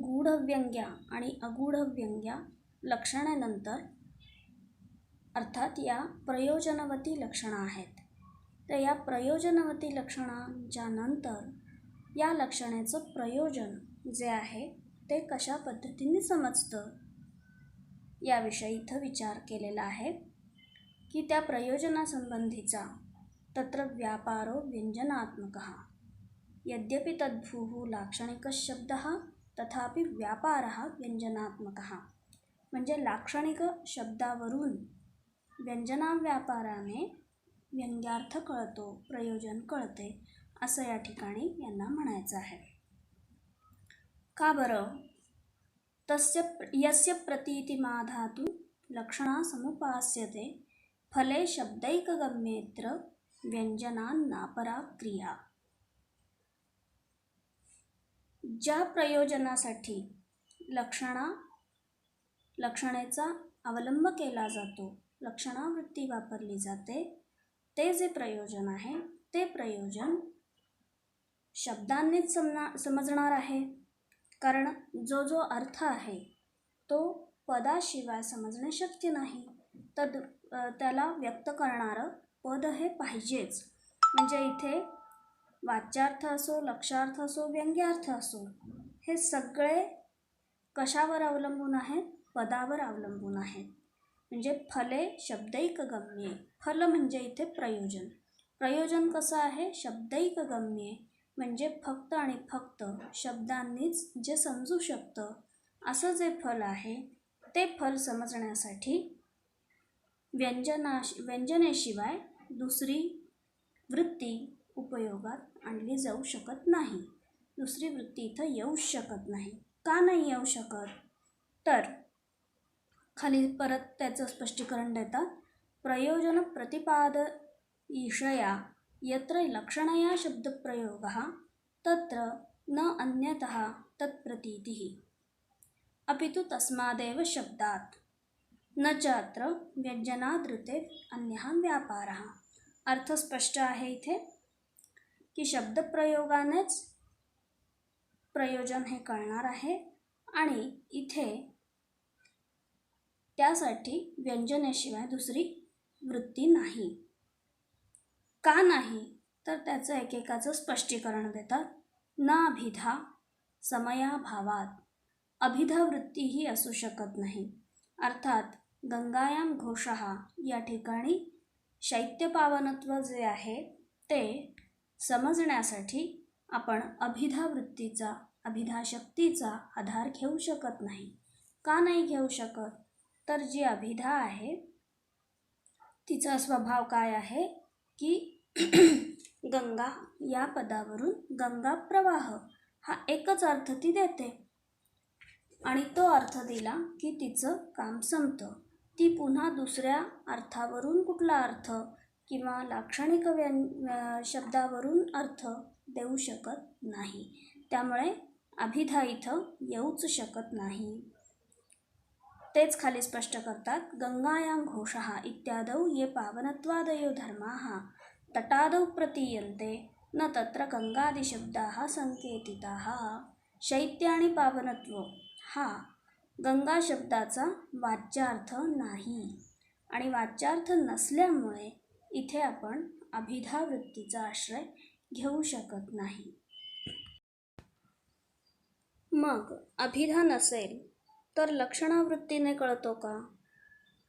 गूढव्यंग्या आणि अगूढव्यंग्या लक्षणानंतर अर्थात या प्रयोजनवती लक्षणं आहेत. तर या प्रयोजनवती लक्षणांच्या नंतर या लक्षणाचं प्रयोजन जे आहे ते कशा पद्धतीने समजतं याविषयी इथं विचार केलेला आहे की त्या प्रयोजनासंबंधीचा तत्र व्यापारो व्यंजनात्मकः यद्यपि तद्भूः लाक्षणिकशब्दः तथापि व्यापारः व्यंजनात्मकः. म्हणजे लाक्षणिक शब्दावरून व्यंजनाव्यापाराने व्यंग्यार्थ कळतो, प्रयोजन कळते, असं या ठिकाणी यांना म्हणायचं आहे. का बरं? यस्य प्रतीतिमाधातु लक्षणा समुपास्यते फले शब्दैकगम्येत्र व्यंजनान्नापरा क्रिया. ज्या प्रयोजनासाठी लक्षणेचा अवलंब केला जातो, लक्षणावृत्ती वापरली जाते, ते जे प्रयोजन आहे ते प्रयोजन शब्दांनीच समजणार आहे. कारण जो अर्थ आहे तो पदाशिवाय समजणे शक्य नाही. तर त्याला व्यक्त करणारं पद हे पाहिजेच. म्हणजे इथे वाच्यार्थ असो, लक्षार्थ असो, व्यंग्यार्थ असो, हे सगळे कशावर अवलंबून आहेत? पदावर अवलंबून आहेत. म्हणजे फले शब्दैकगम्ये. फल म्हणजे इथे प्रयोजन. प्रयोजन कसं आहे? शब्दैकगम्ये म्हणजे फक्त आणि फक्त शब्दांनीच जे समजू शकतं असं जे फल आहे ते फल समजण्यासाठी व्यंजनेशिवाय दुसरी वृत्ती उपयोगात आणली जाऊ शकत नाही. दुसरी वृत्ती इथं येऊ शकत नाही. का नाही येऊ शकत? तर खाली परत त्याचं स्पष्टीकरण देतात. प्रयोजन प्रतिपादयिषया यत्र लक्षणया शब्दप्रयोगः तत्र न अन्यतः तत्प्रतीतिः अपितु तस्मादेव शब्दात् न च अत्र व्यंजनादृते अन्यः व्यापारः. अर्थ स्पष्ट आहे इथे की शब्दप्रयोगानेच प्रयोजन हे कळणार आहे आणि इथे त्यासाठी व्यंजनेशिवाय दुसरी वृत्ती नाही. का नाही? तर त्याचं एकेकाचं स्पष्टीकरण देतात. न अभिधा समयाभावात. अभिधा वृत्तीही असू शकत नाही. अर्थात गंगायाम घोषः या ठिकाणी शैत्यपावनत्व जे आहे ते समजण्यासाठी आपण अभिधा वृत्तीचा, अभिधा शक्तीचा आधार घेऊ शकत नाही. का नाही घेऊ शकत? तर जी अभिधा आहे तिचा स्वभाव काय आहे की गंगा या पदावरून गंगा प्रवाह हा एकच अर्थ ती देते आणि तो अर्थ दिला की तिचं काम संपतं. ती पुन्हा दुसऱ्या अर्थावरून कुठला अर्थ किंवा लाक्षणिक शब्दावरून अर्थ देऊ शकत नाही. त्यामुळे अभिधा इथं येऊच शकत नाही. तेच खाली स्पष्ट करतात. गंगायां घोषः इत्यादौ ये पावनत्वादयो धर्माः तटादौ प्रतीयन्ते न तत्र गंगादिशब्दाः संकेतिताः. शैत्य आणि पावनत्व हा गंगा शब्दाचा वाच्यार्थ नाही आणि वाच्यार्थ नसल्यामुळे इथे आपण अभिधा वृत्तीचा आश्रय घेऊ शकत नाही. मग अभिधा नसेल तर लक्षणावृत्तीने कळतो का?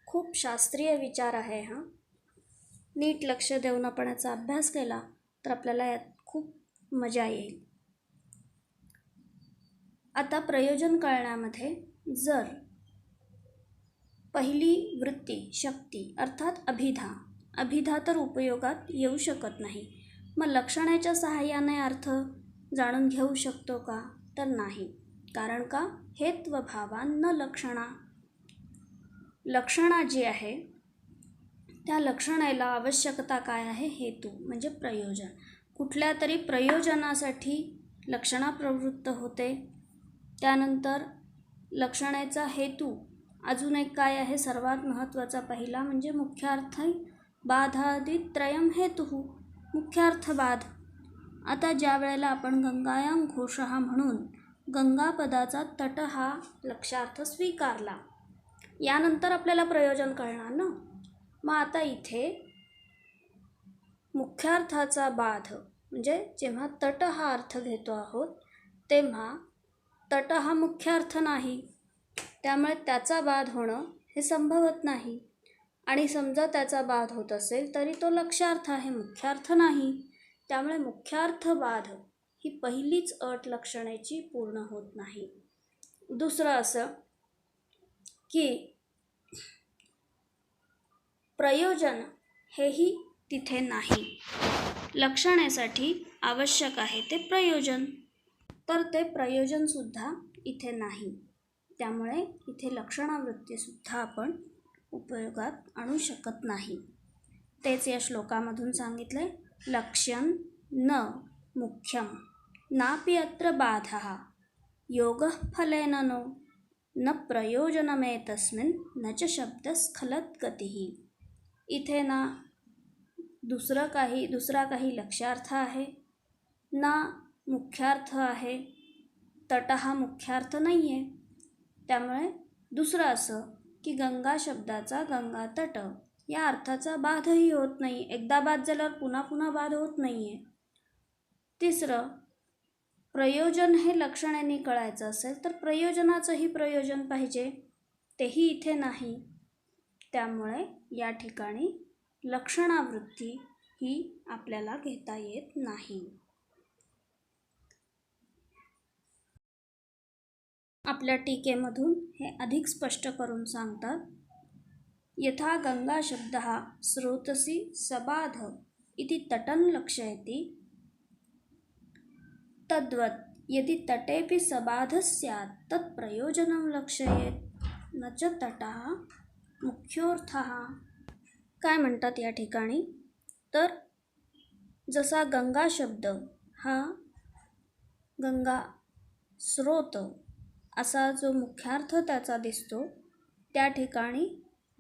खूप शास्त्रीय विचार आहे हा. नीट लक्ष देऊन आपण याचा अभ्यास केला तर आपल्याला यात खूप मजा येईल. आता प्रयोजन कळण्यामध्ये जर पहिली वृत्ती शक्ती अर्थात अभिधा तर उपयोगात येऊ शकत नाही. मग लक्षणाच्या सहाय्याने अर्थ जाणून घेऊ शकतो का? तर नाही. कारण का? हेत्वभावान न लक्षणा. लक्षणा जी आहे त्या लक्षणाला आवश्यकता काय आहे? हेतू म्हणजे प्रयोजन. कुठल्या तरी प्रयोजनासाठी लक्षणा प्रवृत्त होते. त्यानंतर लक्षणाचा हेतू अजून एक काय आहे? सर्वात महत्त्वाचा पहिला म्हणजे मुख्यार्थ बाधादित्रयम हेतुः. मुख्यार्थ बाध. आता ज्या वेळेला आपण गंगायां घोषः म्हणून गंगापदाचा तट हा लक्षार्थ स्वीकारला. यानंतर आपल्याला प्रयोजन कळणार ना. मग आता इथे मुख्यार्थाचा बाध म्हणजे जेव्हा तट हा अर्थ घेतो आहोत तेव्हा तट हा मुख्य अर्थ नाही, त्यामुळे त्याचा बाध होणं हे संभवत नाही. आणि समजा त्याचा बाध होत असेल तरी तो लक्षार्थ आहे, मुख्यार्थ नाही. त्यामुळे मुख्यार्थ बाध ही पहिलीच अट लक्षणेची पूर्ण होत नाही. दुसरं असं की प्रयोजन हेही तिथे नाही. लक्षणेसाठी आवश्यक आहे ते प्रयोजन, तर ते प्रयोजनसुद्धा इथे नाही. त्यामुळे इथे लक्षणावृत्तीसुद्धा आपण उपयोगात आणू शकत नाही. तेच या श्लोकामधून सांगितले. लक्ष्यं न मुख्यं नापि अत्र बाधः योगः फलेन नो न प्रयोजनमेतस्मिन् न च शब्दस्खलद्गतिः. इथे ना दुसरा काही लक्ष्यार्थ आहे, ना मुख्यार्थ आहे. तट हा मुख्यार्थ नाही आहे. त्यामुळे दुसरं असं की गंगा शब्दाचा गंगा तट या अर्थाचा बाधही होत नाही. एकदा बाध झाल्यावर पुन्हा पुन्हा बाध होत नाही आहे. तिसरं, प्रयोजन हे लक्षणाने कळायचं असेल तर प्रयोजनाचंही प्रयोजन पाहिजे, तेही इथे नाही. त्यामुळे या ठिकाणी लक्षणावृत्ती ही आपल्याला घेता येत नाही. आपल्या टीकेमधून हे अधिक स्पष्ट करून सांगतात. यथा गंगा शब्दः स्रोतसी सबाध इति तटं लक्षयति तद्वत् यदि तटेपि सबाधः स्यात् तत् प्रयोजनं लक्षयेत् न च तटः मुख्योर्थः. काय म्हणतात या ठिकाणी, तर जसा गंगा शब्द हा गंगा स्रोत असा जो मुख्यार्थ त्याचा दिसतो, त्या ठिकाणी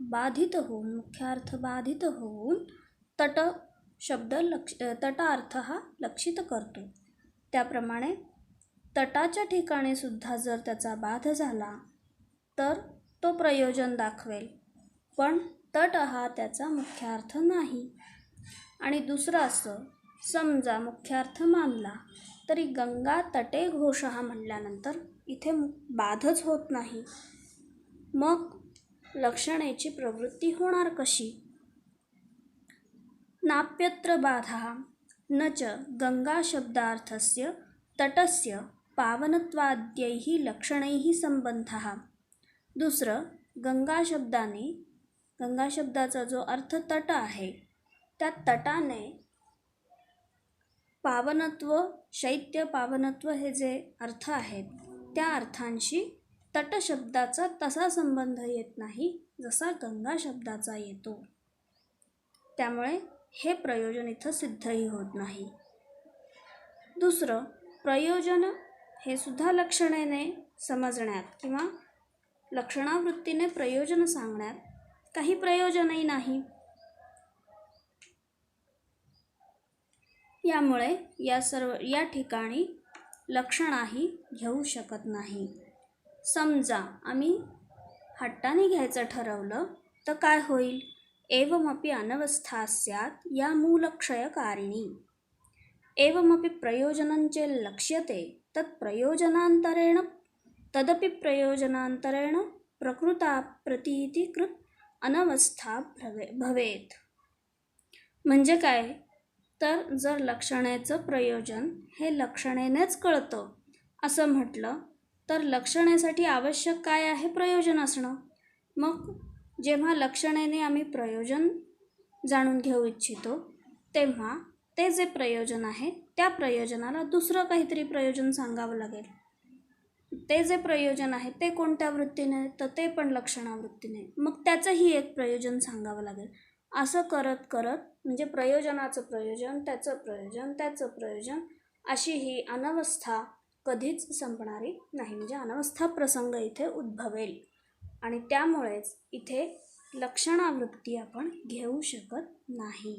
बाधित होऊन मुख्यार्थ बाधित होऊन तट शब्द तटार्थ हा लक्षित करतो. त्याप्रमाणे तटाच्या ठिकाणी सुद्धा जर त्याचा बाध झाला तर तो प्रयोजन दाखवेल, पण तट हा त्याचा मुख्यार्थ नाही. आणि दुसरं असं, समजा मुख्यार्थ मानला तरी गंगा तटे घोषः म्हटल्यानंतर इथे बाधच होत नाही. मग लक्षणेची प्रवृत्ती होणार कशी. नाप्यत्र बाधः न च गंगा शब्दार्थस्य तटस्य पावनत्वाद्यैः लक्षणैः संबंधः. दुसरं, गंगा शब्दाचा जो अर्थ तट आहे त्या तटाने पावनत्व, शैत्य, पावनत्व हे जे अर्थ आहेत त्या अर्थांशी तट शब्दाचा तसा संबंध येत नाही जसा गंगा शब्दाचा येतो. त्यामुळे हे प्रयोजन इथं सिद्धही होत नाही. दुसरं, प्रयोजन हे सुद्धा लक्षणेने समजण्यात किंवा लक्षणावृत्तीने प्रयोजन सांगण्यात काही प्रयोजनही नाही. यामुळे या ठिकाणी लक्षणाही घेऊ शकत नाही. समजा आम्ही हट्टाने घ्यायचं ठरवलं तर काय होईल. एवमपि अनवस्था स्यात् या मूलक्षयकारिणी. एवमपि प्रयोजनञ्च लक्ष्यते तदपि प्रयोजनान्तरेण प्रकृता प्रतीतिकृत अनवस्था भवेत्. म्हणजे काय, तर जर लक्षणेचं प्रयोजन हे लक्षणेनेच कळतं असं म्हटलं तर लक्षणेसाठी आवश्यक काय आहे, प्रयोजन असणं. मग जेव्हा लक्षणेने आम्ही प्रयोजन जाणून घेऊ इच्छितो तेव्हा ते जे प्रयोजन आहे त्या प्रयोजनाला दुसरं काहीतरी प्रयोजन सांगावं लागेल. ते जे प्रयोजन आहे ते कोणत्या वृत्तीने, तर ते पण लक्षणावृत्तीने. मग त्याचंही एक प्रयोजन सांगावं लागेल. असं करत करत म्हणजे प्रयोजनाचं प्रयोजन, त्याचं प्रयोजन, त्याचं प्रयोजन, अशी ही अनवस्था कधीच संपणारी नाही. म्हणजे अनवस्था प्रसंग इथे उद्भवेल आणि त्यामुळेच इथे लक्षणावृत्ती आपण घेऊ शकत नाही.